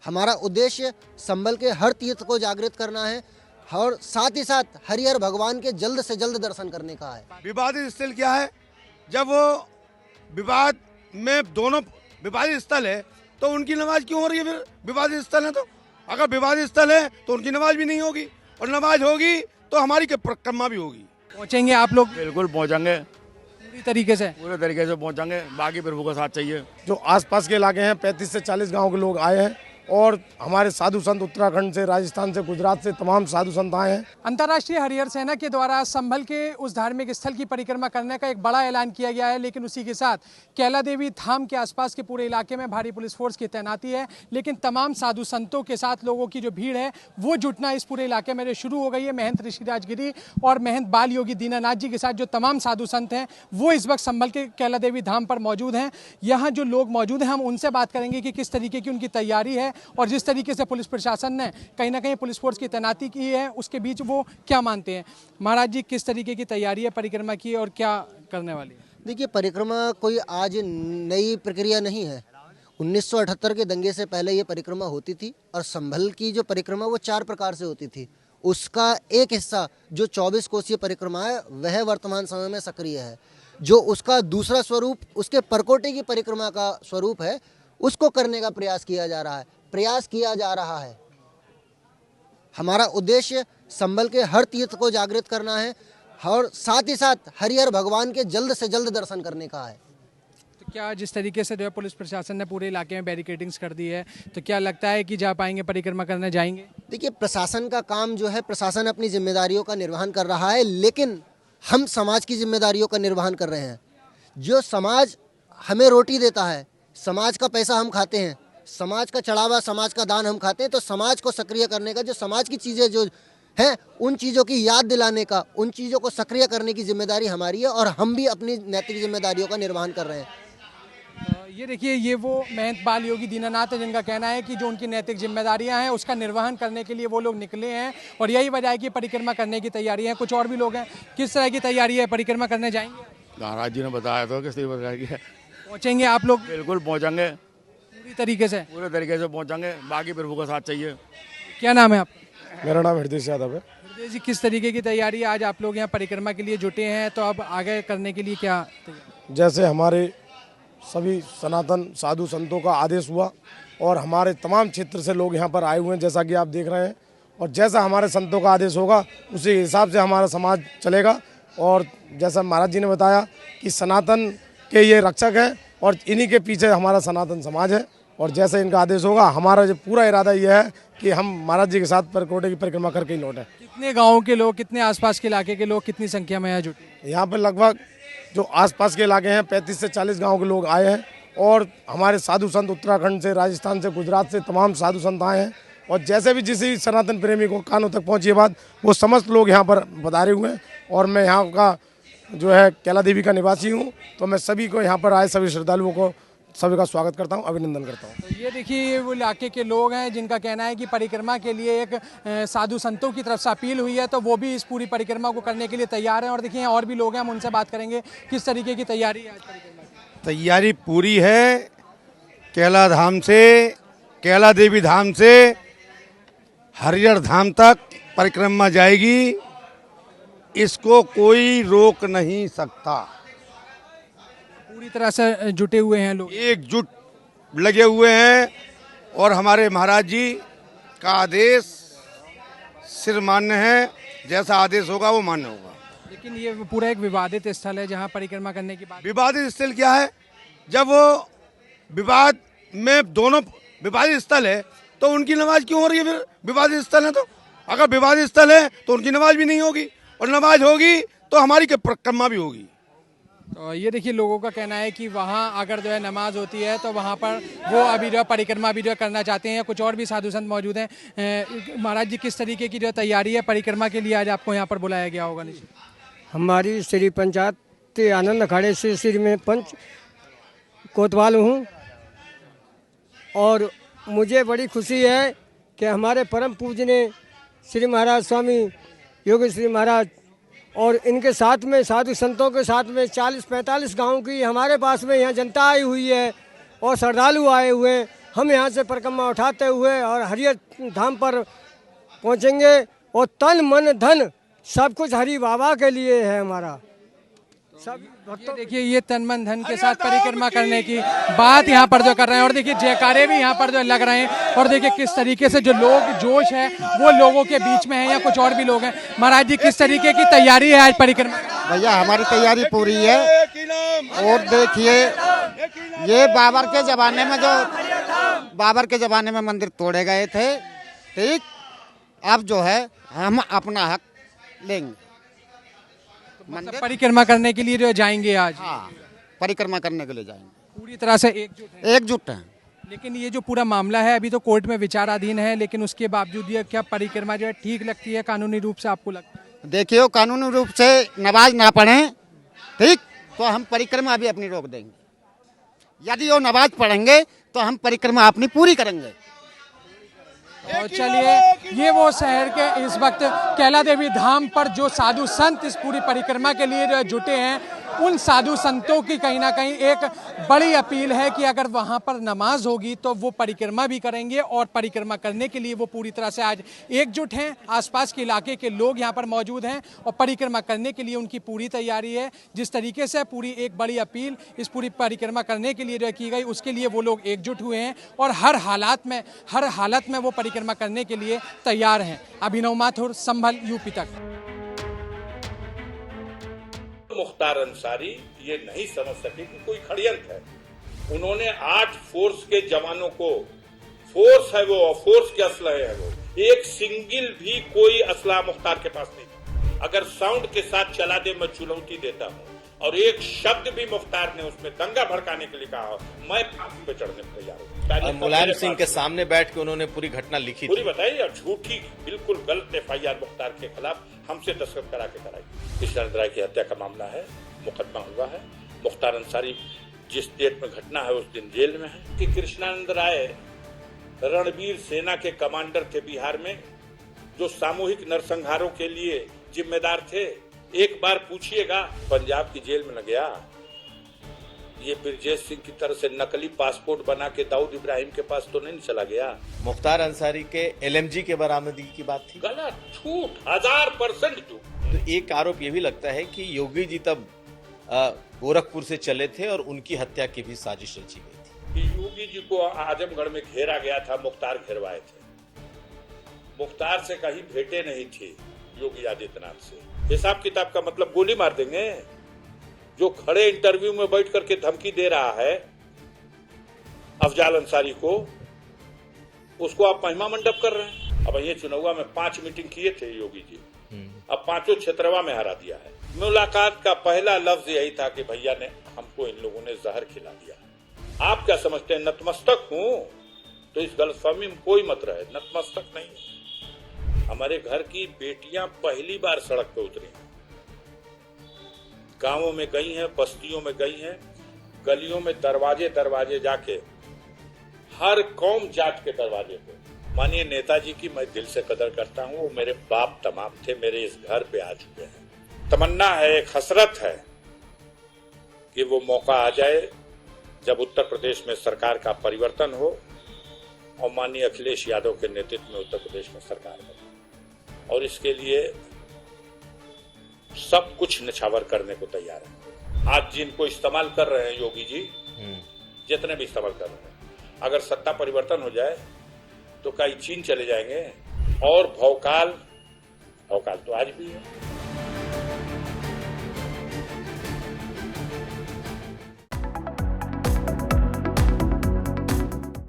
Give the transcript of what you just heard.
हमारा उद्देश्य संभल के हर तीर्थ को जागृत करना है और साथ ही साथ हरिहर भगवान के जल्द से जल्द दर्शन करने का है। विवादित स्थल क्या है? जब वो विवाद में दोनों विवादित स्थल है तो उनकी नमाज क्यों हो रही है? फिर विवादित स्थल है तो अगर विवादित स्थल है तो उनकी नमाज भी नहीं होगी, और नमाज होगी तो हमारी परिक्रमा भी होगी। पहुंचेंगे आप लोग? बिल्कुल पहुंचेंगे, पूरी तरीके से पहुंचेंगे। बाकी प्रभु का साथ चाहिए। जो आसपास के इलाके हैं 35 से 40 गांव के लोग आए हैं, और हमारे साधु संत उत्तराखंड से, राजस्थान से, गुजरात से तमाम साधु संत आए हैं। अंतर्राष्ट्रीय हरिहर सेना के द्वारा संभल के उस धार्मिक स्थल की परिक्रमा करने का एक बड़ा ऐलान किया गया है, लेकिन उसी के साथ कैला देवी धाम के आसपास के पूरे इलाके में भारी पुलिस फोर्स की तैनाती है। लेकिन तमाम साधु संतों के साथ लोगों की जो भीड़ है वो जुटना इस पूरे इलाके में शुरू हो गई है। महंत ऋषिराज गिरी और महंत बाल योगी दीनानाथ जी के साथ जो तमाम साधु संत हैं वो इस वक्त संभल के कैला देवी धाम पर मौजूद हैं। यहाँ जो लोग मौजूद हैं हम उनसे बात करेंगे कि किस तरीके की उनकी तैयारी है, और जिस तरीके से पुलिस प्रशासन ने कहीं ना कहीं पुलिस फोर्स की तैनाती की है उसके बीच वो क्या मानते हैं। महाराज जी, किस तरीके की तैयारी है परिक्रमा की और क्या करने वाली है? देखिए, परिक्रमा कोई आज नई प्रक्रिया नहीं है। 1978 के दंगे से पहले ये परिक्रमा होती थी, और संभल की जो परिक्रमा वो 4 प्रकार से होती थी। उसका एक हिस्सा जो 24 कोसीय परिक्रमा है वह वर्तमान समय में सक्रिय है। जो उसका दूसरा स्वरूप, उसके परकोटे की परिक्रमा का स्वरूप है, उसको करने का प्रयास किया जा रहा है। हमारा उद्देश्य संभल के हर तीर्थ को जागृत करना है और साथ ही साथ हरिहर भगवान के जल्द से जल्द दर्शन करने का है। तो क्या जिस तरीके से जो है पुलिस प्रशासन ने पूरे इलाके में बैरिकेडिंग्स कर दी है, तो क्या लगता है कि जा पाएंगे, परिक्रमा करने जाएंगे? देखिए, प्रशासन का काम जो है, प्रशासन अपनी जिम्मेदारियों का निर्वहन कर रहा है, लेकिन हम समाज की जिम्मेदारियों का निर्वहन कर रहे हैं। जो समाज हमें रोटी देता है, समाज का पैसा हम खाते हैं, समाज का चढ़ावा, समाज का दान हम खाते हैं, तो समाज को सक्रिय करने का, जो समाज की चीज़ें जो हैं उन चीज़ों की याद दिलाने का, उन चीज़ों को सक्रिय करने की जिम्मेदारी हमारी है, और हम भी अपनी नैतिक जिम्मेदारियों का निर्वहन कर रहे हैं। ये देखिए, ये वो महंत बाल योगी दीनानाथ है जिनका कहना है कि जो उनकी नैतिक जिम्मेदारियां हैं उसका निर्वहन करने के लिए वो लोग निकले हैं, और यही वजह है कि परिक्रमा करने की तैयारी है। कुछ और भी लोग हैं, किस तरह की तैयारी है, परिक्रमा करने जाएंगे? महाराज जी ने बताया तो किस तरीके पहुंचेंगे आप लोग? बिल्कुल पहुंचेंगे, पूरी तरीके से पहुंचेंगे। बाकी प्रभु का साथ चाहिए। क्या नाम है आपका? मेरा नाम हृदय यादव है। हृदय जी, किस तरीके की तैयारी है? आज आप लोग यहाँ परिक्रमा के लिए जुटे हैं, तो अब आगे करने के लिए क्या तैयारी? जैसे हमारे सभी सनातन साधु संतों का आदेश हुआ, और हमारे तमाम क्षेत्र से लोग यहाँ पर आए हुए हैं, जैसा कि आप देख रहे हैं, और जैसा हमारे संतों का आदेश होगा उसी हिसाब से हमारा समाज चलेगा। और जैसा महाराज जी ने बताया कि सनातन के ये रक्षक हैं, और इन्हीं के पीछे हमारा सनातन समाज है, और जैसे इनका आदेश होगा हमारा जो पूरा इरादा ये है कि हम महाराज जी के साथ परकोटे की परिक्रमा करके ही लौटें। कितने गाँव के लोग, कितने आसपास के इलाके के लोग, कितनी संख्या में यहाँ जुटे? यहाँ पर लगभग जो आसपास के इलाके हैं 35 से 40 गांव के लोग आए हैं, और हमारे साधु संत उत्तराखंड से, राजस्थान से, गुजरात से तमाम साधु संत आए हैं। और जैसे भी जिस सनातन प्रेमी को कानों तक पहुँची ये बात, वो समस्त लोग यहाँ पर पधारे हुए हैं। और मैं यहाँ का जो है कैला देवी का निवासी हूँ, तो मैं सभी को यहाँ पर आए सभी श्रद्धालुओं को सभी का स्वागत करता हूँ, अभिनंदन करता हूँ। तो ये देखिए, वो इलाके के लोग हैं जिनका कहना है कि परिक्रमा के लिए एक साधु संतों की तरफ से अपील हुई है, तो वो भी इस पूरी परिक्रमा को करने के लिए तैयार हैं। और देखिए, और भी लोग हैं, हम उनसे बात करेंगे किस तरीके की तैयारी है आज परिक्रमा की। तैयारी पूरी है। कैला धाम से, कैला देवी धाम से हरिहर धाम तक परिक्रमा जाएगी, इसको कोई रोक नहीं सकता। पूरी तरह से जुटे हुए हैं लोग, एकजुट लगे हुए हैं, और हमारे महाराज जी का आदेश सिर मान्य है। जैसा आदेश होगा वो मान्य होगा। लेकिन ये पूरा एक विवादित स्थल है जहाँ परिक्रमा करने की बात। विवादित स्थल क्या है? जब वो विवाद में दोनों विवादित स्थल है तो उनकी नमाज क्यों हो रही है? फिर विवादित स्थल है तो अगर विवादित स्थल है तो उनकी नमाज भी नहीं होगी, और नमाज होगी तो हमारी परिक्रमा भी होगी। तो ये देखिए, लोगों का कहना है कि वहाँ अगर जो है नमाज होती है तो वहाँ पर वो अभी जो परिक्रमा भी जो करना चाहते हैं। कुछ और भी साधु संत मौजूद हैं। महाराज जी, किस तरीके की जो तैयारी है परिक्रमा के लिए आज आपको यहाँ पर बुलाया गया होगा? निश्चित हमारी श्री पंचायत आनंद अखाड़े से श्री में पंच कोतवाल हूँ, और मुझे बड़ी खुशी है कि हमारे परम पूजनीय श्री महाराज स्वामी योगी श्री महाराज और इनके साथ में साधु संतों के साथ में 40-45 गांव की हमारे पास में यहाँ जनता आई हुई है और श्रद्धालु आए हुए हैं। हम यहाँ से परिक्रमा उठाते हुए और हरियर धाम पर पहुँचेंगे और तन मन धन सब कुछ हरि बाबा के लिए है हमारा। सब ये देखिए ये तन मन धन के साथ परिक्रमा करने की बात यहाँ पर जो कर रहे हैं और देखिए जयकारे भी यहाँ पर जो लग रहे हैं और देखिए किस तरीके से जो लोग जोश है वो लोगों के बीच में है या कुछ और भी लोग हैं। महाराज जी किस तरीके की तैयारी है आज परिक्रमा? भैया हमारी तैयारी पूरी है और देखिए ये बाबर के जमाने में मंदिर तोड़े गए थे, ठीक। अब जो है हम अपना हक लेंगे। मतलब परिक्रमा करने के लिए जो जाएंगे आज? हाँ, परिक्रमा करने के लिए जाएंगे। पूरी तरह से एकजुट हैं। लेकिन ये जो पूरा मामला है अभी तो कोर्ट में विचाराधीन है, लेकिन उसके बावजूद ये क्या परिक्रमा जो है ठीक लगती है कानूनी रूप से, आपको लगता है? देखिए कानूनी रूप से नमाज ना पढ़ें, ठीक, तो हम परिक्रमा भी अपनी रोक देंगे। यदि वो नमाज पढ़ेंगे तो हम परिक्रमा अपनी पूरी करेंगे। और चलिए ये वो शहर के इस वक्त कैला देवी धाम पर जो साधु संत इस पूरी परिक्रमा के लिए जो जुटे हैं, उन साधु संतों की कहीं ना कहीं एक बड़ी अपील है कि अगर वहां पर नमाज होगी तो वो परिक्रमा भी करेंगे और परिक्रमा करने के लिए वो पूरी तरह से आज एकजुट हैं। आसपास के इलाके के लोग यहाँ पर मौजूद हैं और परिक्रमा करने के लिए उनकी पूरी तैयारी है। जिस तरीके से पूरी एक बड़ी अपील इस पूरी परिक्रमा करने के लिए जो की गई, उसके लिए वो लोग एकजुट हुए हैं और हर हालत में वो परिक्रमा करने के लिए तैयार हैं। अभिनव माथुर, संभल, यूपी तक। मुख्तार अंसारी ये नहीं समझ सके कि कोई षड्यंत्र है। उन्होंने 8 फोर्स के जवानों को, फोर्स है वो, फोर्स के असलहे है वो, एक सिंगल भी कोई असला मुख्तार के पास नहीं। अगर साउंड के साथ चला दे मैं चुनौती देता हूँ और एक शब्द भी मुख्तार ने उसमें दंगा भड़काने के लिए कहा, मैं फांसी पे चढ़ने को तैयार हूँ। मुलायम सिंह के सामने बैठ के उन्होंने पूरी घटना लिखी पूरी बताई और झूठी बिल्कुल गलत FIR मुख्तार के खिलाफ हमसे दस्तखत करा के कराई। कृष्णानंद राय की हत्या का मामला है, मुकदमा हुआ है। मुख्तार अंसारी जिस डेट में घटना है उस दिन जेल में है। कि कृष्णानंद राय रणवीर सेना के कमांडर थे बिहार में, जो सामूहिक नरसंहारों के लिए जिम्मेदार थे। एक बार पूछिएगा, पंजाब की जेल में न गया, ये ब्रजेश सिंह की तरह से नकली पासपोर्ट बना के दाऊद इब्राहिम के पास तो नहीं चला गया। मुख्तार अंसारी के LMG के बरामदगी की बात थी, गलत, झूठ, 1000% झूठ। तो एक आरोप ये भी लगता है कि योगी जी तब गोरखपुर से चले थे और उनकी हत्या की भी साजिश रची गई थी। योगी जी को आजमगढ़ में घेरा गया था, मुख्तार घेरवाए थे। मुख्तार से कहीं भेंटे नहीं थी योगी आदित्यनाथ से। हिसाब किताब का मतलब गोली मार देंगे। जो खड़े इंटरव्यू में बैठ करके धमकी दे रहा है अफजाल अंसारी को, उसको आप महिमा मंडप कर रहे हैं। अब ये चुनाव में 5 मीटिंग किए थे योगी जी, अब 5 क्षेत्रवा में हरा दिया है। मुलाकात का पहला लफ्ज यही था कि भैया ने हमको इन लोगों ने जहर खिला दिया। आप क्या समझते हैं नतमस्तक हूं? तो इस गलतफहमी में कोई मत रहे, नतमस्तक नहीं। हमारे घर की बेटियां पहली बार सड़क पे उतरी, गांवों में गई हैं, बस्तियों में गई हैं, गलियों में दरवाजे दरवाजे जाके, हर कौम जात के दरवाजे पे। माननीय नेताजी की मैं दिल से कदर करता हूं, वो मेरे बाप तमाम थे, मेरे इस घर पे आ चुके हैं। तमन्ना है, एक हसरत है कि वो मौका आ जाए जब उत्तर प्रदेश में सरकार का परिवर्तन हो और माननीय अखिलेश यादव के नेतृत्व में उत्तर प्रदेश में सरकार बने, और इसके लिए सब कुछ निछावर करने को तैयार है। आज जिनको इस्तेमाल कर रहे हैं योगी जी, जितने भी इस्तेमाल कर रहे हैं, अगर सत्ता परिवर्तन हो जाए तो कई चीन चले जाएंगे। और भौकाल तो आज भी है।